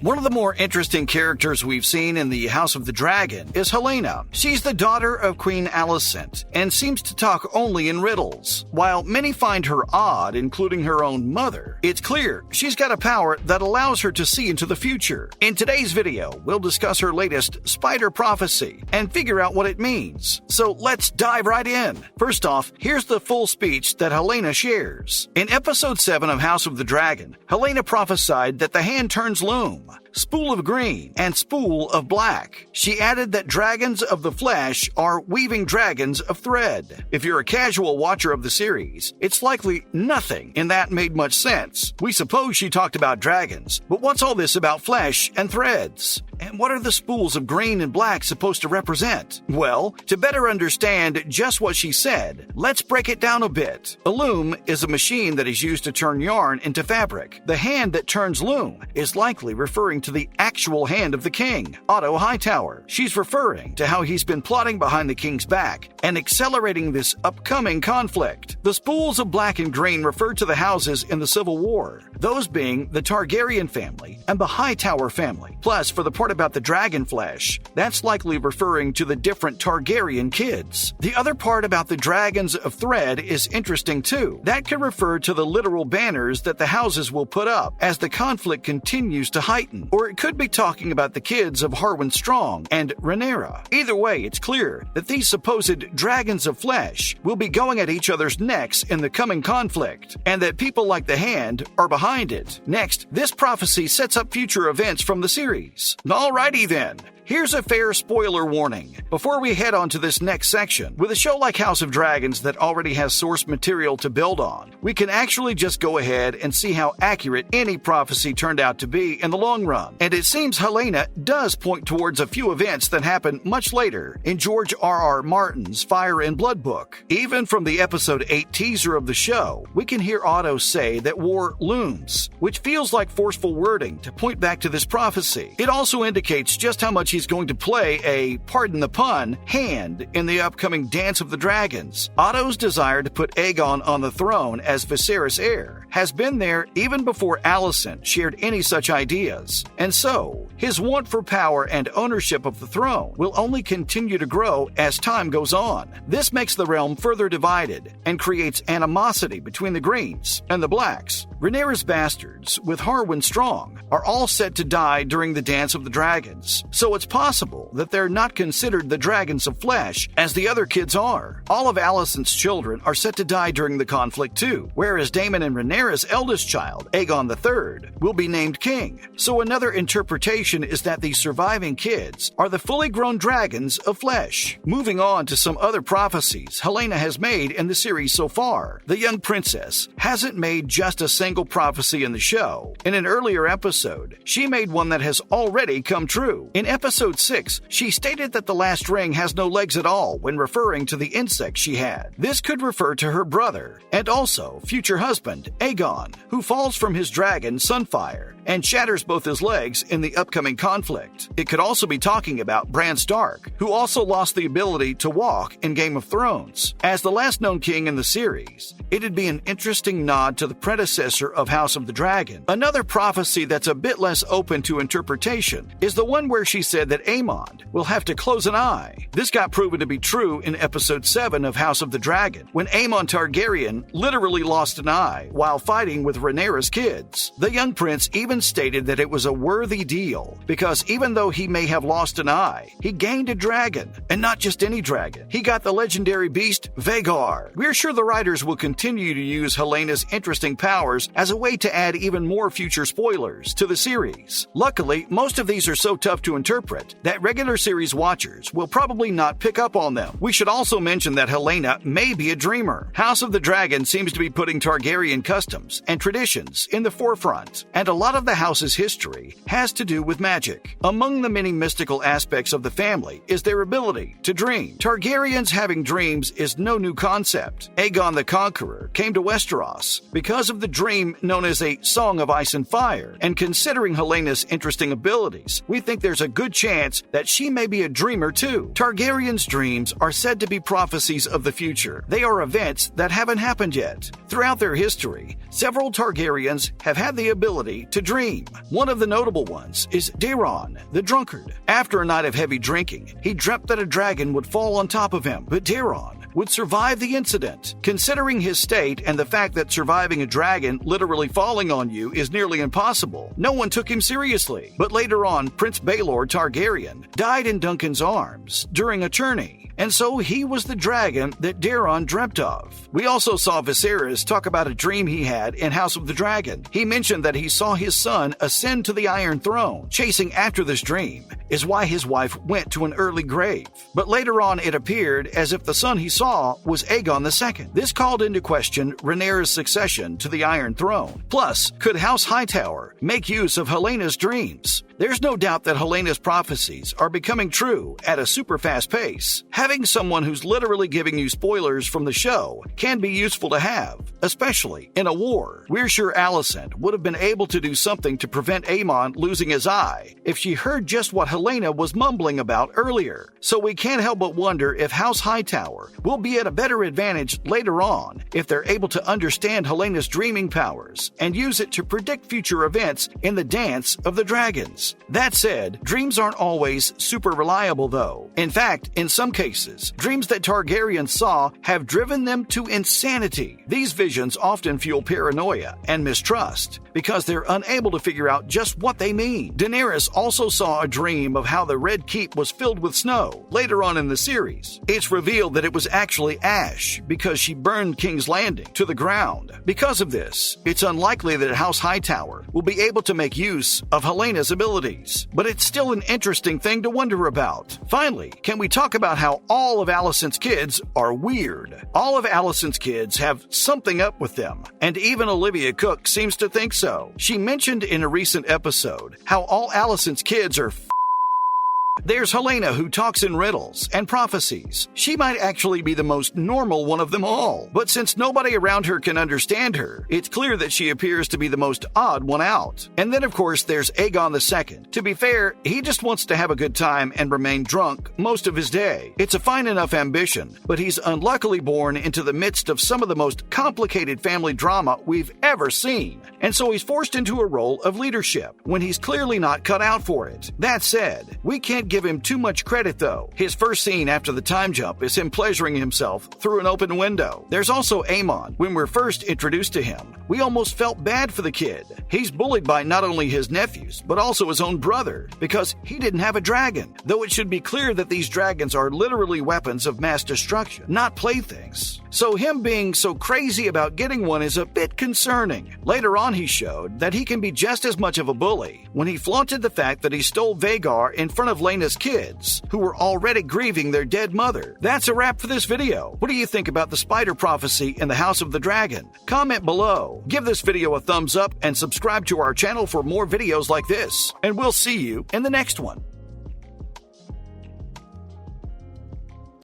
One of the more interesting characters we've seen in the House of the Dragon is Helaena. She's the daughter of Queen Alicent and seems to talk only in riddles. While many find her odd, including her own mother, it's clear she's got a power that allows her to see into the future. In today's video, we'll discuss her latest spider prophecy and figure out what it means. So let's dive right in. First off, here's the full speech that Helaena shares. In episode 7 of House of the Dragon, Helaena prophesied that the hand turns loom, spool of green, and spool of black. She added that dragons of the flesh are weaving dragons of thread. If you're a casual watcher of the series, it's likely nothing in that made much sense. We suppose she talked about dragons, but what's all this about flesh and threads? And what are the spools of green and black supposed to represent? Well, to better understand just what she said, let's break it down a bit. A loom is a machine that is used to turn yarn into fabric. The hand that turns loom is likely referring to the actual hand of the king, Otto Hightower. She's referring to how he's been plotting behind the king's back and accelerating this upcoming conflict. The spools of black and green refer to the houses in the Civil War, those being the Targaryen family and the Hightower family. Plus, for the part about the dragon flesh, that's likely referring to the different Targaryen kids. The other part about the dragons of thread is interesting too. That could refer to the literal banners that the houses will put up as the conflict continues to heighten. Or it could be talking about the kids of Harwin Strong and Rhaenyra. Either way, it's clear that these supposed dragons of flesh will be going at each other's necks in the coming conflict, and that people like the Hand are behind it. Next, this prophecy sets up future events from the series. Alrighty then. Here's a fair spoiler warning before we head on to this next section. With a show like House of Dragons that already has source material to build on, we can actually just go ahead and see how accurate any prophecy turned out to be in the long run. And it seems Helaena does point towards a few events that happen much later in George R.R. Martin's Fire and Blood book. Even from the episode 8 teaser of the show, we can hear Otto say that war looms, which feels like forceful wording to point back to this prophecy. It also indicates just how much he's going to play a, pardon the pun, hand in the upcoming Dance of the Dragons. Otto's desire to put Aegon on the throne as Viserys' heir has been there even before Alicent shared any such ideas. And so, his want for power and ownership of the throne will only continue to grow as time goes on. This makes the realm further divided and creates animosity between the Greens and the Blacks. Rhaenyra's bastards, with Harwin Strong, are all set to die during the Dance of the Dragons, so it's possible that they're not considered the dragons of flesh as the other kids are. All of Alicent's children are set to die during the conflict too, whereas Daemon and Rhaenyra's eldest child, Aegon III, will be named king. So another interpretation is that these surviving kids are the fully grown dragons of flesh. Moving on to some other prophecies Helaena has made in the series so far. The young princess hasn't made just a single prophecy in the show. In an earlier episode, she made one that has already come true. In episode 6, she stated that the last ring has no legs at all when referring to the insect she had. This could refer to her brother and also future husband, Aegon, who falls from his dragon, Sunfire, and shatters both his legs in the upcoming conflict. It could also be talking about Bran Stark, who also lost the ability to walk in Game of Thrones. As the last known king in the series, it'd be an interesting nod to the predecessor of House of the Dragon. Another prophecy that's a bit less open to interpretation is the one where she said that Aemond will have to close an eye. This got proven to be true in episode 7 of House of the Dragon, when Aemond Targaryen literally lost an eye while fighting with Rhaenyra's kids. The young prince even stated that it was a worthy deal, because even though he may have lost an eye, he gained a dragon, and not just any dragon. He got the legendary beast Vhagar. We're sure the writers will continue to use Helena's interesting powers as a way to add even more future spoilers to the series. Luckily, most of these are so tough to interpret that regular series watchers will probably not pick up on them. We should also mention that Helaena may be a dreamer. House of the Dragon seems to be putting Targaryen customs and traditions in the forefront, and a lot of the house's history has to do with magic. Among the many mystical aspects of the family is their ability to dream. Targaryens having dreams is no new concept. Aegon the Conqueror came to Westeros because of the dream known as a Song of Ice and Fire, and considering Helena's interesting abilities, we think there's a good chance chance that she may be a dreamer too. Targaryens' dreams are said to be prophecies of the future. They are events that haven't happened yet. Throughout their history, several Targaryens have had the ability to dream. One of the notable ones is Daeron, the drunkard. After a night of heavy drinking, he dreamt that a dragon would fall on top of him, but Daeron would survive the incident. Considering his state and the fact that surviving a dragon literally falling on you is nearly impossible, no one took him seriously. But later on, Prince Baelor Targaryen died in Duncan's arms during a tourney, and so he was the dragon that Daeron dreamt of. We also saw Viserys talk about a dream he had in House of the Dragon. He mentioned that he saw his son ascend to the Iron Throne. Chasing after this dream is why his wife went to an early grave. But later on, it appeared as if the son he saw was Aegon II. This called into question Rhaenyra's succession to the Iron Throne. Plus, could House Hightower make use of Helena's dreams? There's no doubt that Helena's prophecies are becoming true at a super fast pace. Having someone who's literally giving you spoilers from the show can be useful to have, especially in a war. We're sure Alicent would have been able to do something to prevent Aemond losing his eye if she heard just what Helaena was mumbling about earlier. So we can't help but wonder if House Hightower will be at a better advantage later on if they're able to understand Helena's dreaming powers and use it to predict future events in the Dance of the Dragons. That said, dreams aren't always super reliable though. In fact, in some cases, dreams that Targaryens saw have driven them to insanity. These visions often fuel paranoia and mistrust because they're unable to figure out just what they mean. Daenerys also saw a dream of how the Red Keep was filled with snow. Later on in the series, it's revealed that it was actually ash because she burned King's Landing to the ground. Because of this, it's unlikely that House Hightower will be able to make use of Helena's abilities. But it's still an interesting thing to wonder about. Finally, can we talk about how all of Alicent's kids are weird? All of Alicent's kids have something up with them, and even Olivia Cook seems to think so. She mentioned in a recent episode how all Alicent's kids are There's Helaena, who talks in riddles and prophecies. She might actually be the most normal one of them all, but since nobody around her can understand her, it's clear that she appears to be the most odd one out. And then of course there's Aegon II. To be fair, he just wants to have a good time and remain drunk most of his day. It's a fine enough ambition, but he's unluckily born into the midst of some of the most complicated family drama we've ever seen. And so he's forced into a role of leadership when he's clearly not cut out for it. That said, we can't give him too much credit though. His first scene after the time jump is him pleasuring himself through an open window. There's also Aemond. When we're first introduced to him, we almost felt bad for the kid. He's bullied by not only his nephews, but also his own brother because he didn't have a dragon. Though it should be clear that these dragons are literally weapons of mass destruction, not playthings. So him being so crazy about getting one is a bit concerning. Later on he showed that he can be just as much of a bully when he flaunted the fact that he stole Vhagar in front of Laena's kids, who were already grieving their dead mother. That's a wrap for this video. What do you think about the spider prophecy in the House of the Dragon? Comment below. Give this video a thumbs up and subscribe to our channel for more videos like this. And we'll see you in the next one.